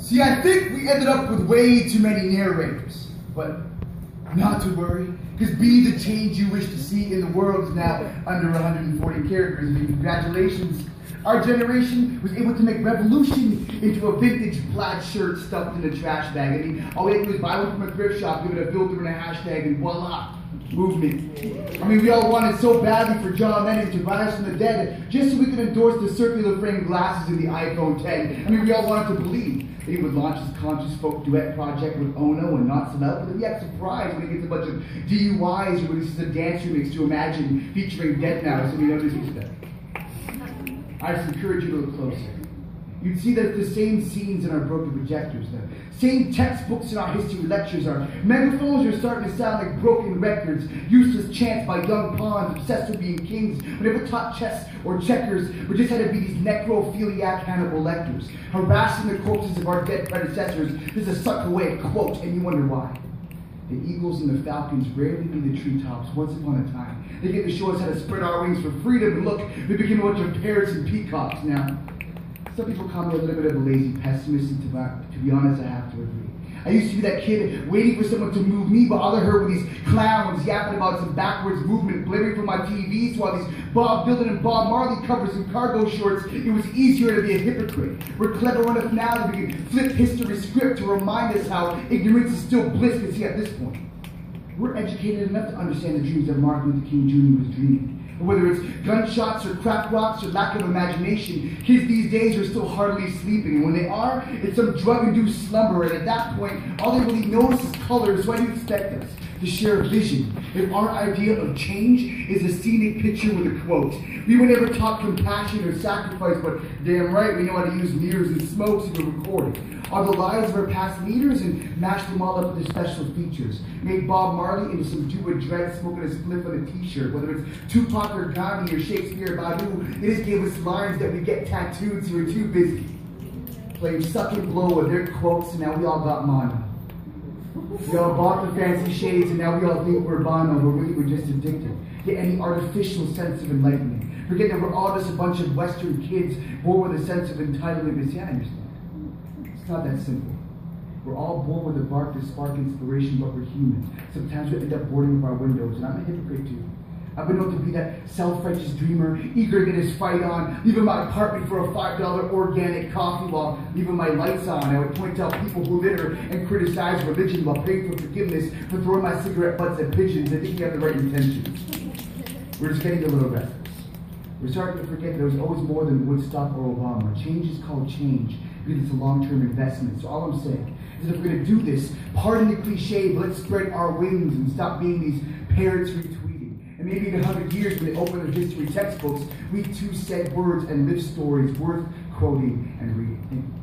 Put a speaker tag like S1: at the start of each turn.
S1: See, I think we ended up with way too many narrators, but not to worry, because be the change you wish to see in the world is now under 140 characters, and congratulations. Our generation was able to make revolution into a vintage plaid shirt stuffed in a trash bag. I mean, all we had to do was buy one from a thrift shop, give it a filter and a hashtag, and voila, movement. I mean, we all wanted so badly for John Lennon to rise from the dead just so we could endorse the circular frame glasses in the iPhone 10. I mean, we all wanted to believe that he would launch his conscious folk duet project with Ono and Not Some Out, but then we had surprised when he gets a bunch of DUIs or releases a dance remix to Imagine featuring Dead Mouse, and we know disrespect. I just encourage you to look closer. You'd see that the same scenes in our broken projectors, the same textbooks in our history lectures. Our megaphones are starting to sound like broken records, useless chants by young pawns obsessed with being kings, who never taught chess or checkers, but just had to be these necrophiliac Hannibal Lecters, harassing the corpses of our dead predecessors. This is a suck away quote, and you wonder why. The eagles and the falcons rarely leave the treetops once upon a time. They get to show us how to spread our wings for freedom, and look, we became a bunch of parrots and peacocks now. Some people call me a little bit of a lazy pessimist, and to be honest, I have to agree. I used to be that kid waiting for someone to move me, but all I heard were these clowns yapping about some backwards movement blaring from my TVs, while these Bob Dylan and Bob Marley covers and cargo shorts. It was easier to be a hypocrite. We're clever enough now that we can flip history's script to remind us how ignorance is still bliss, because see, at this point, we're educated enough to understand the dreams that Martin Luther King Jr. was dreaming. Whether it's gunshots or crack rocks or lack of imagination, kids these days are still hardly sleeping. And when they are, it's some drug-induced slumber. And at that point, all they really notice is colors. So why do you expect us to share a vision if our idea of change is a scenic picture with a quote? We were never taught compassion or sacrifice, but damn right we know how to use mirrors and smokes if we're recording. Are the lives of our past leaders and mashed them all up with their special features. Made Bob Marley into some dude with dread smoking a spliff on a t-shirt. Whether it's Tupac or Gandhi or Shakespeare or Badu, they just gave us lines that we get tattooed so we're too busy playing suck and blow with their quotes, and now we all got mono. We all bought the fancy shades, and now we all think we're Bono, but really we're just addicted to any artificial sense of enlightenment. Forget that we're all just a bunch of Western kids born with a sense of entitlement. Because, yeah, I understand. It's not that simple. We're all born with a bark to spark inspiration, but we're human. Sometimes we end up boarding up our windows, and I'm a hypocrite too. I've been known to be that self-righteous dreamer, eager to get his fight on, leaving my apartment for a $5 organic coffee while leaving my lights on. I would point out people who litter and criticize religion while praying for forgiveness for throwing my cigarette butts at pigeons. I think you have the right intentions. We're just getting a little restless. We're starting to forget that there was always more than Woodstock or Obama. Change is called change because it's a long-term investment. So all I'm saying is that if we're going to do this, pardon the cliche, but let's spread our wings and stop being these parrots retweeting. And maybe in 100 years when they open their history textbooks, we too said words and lived stories worth quoting and reading.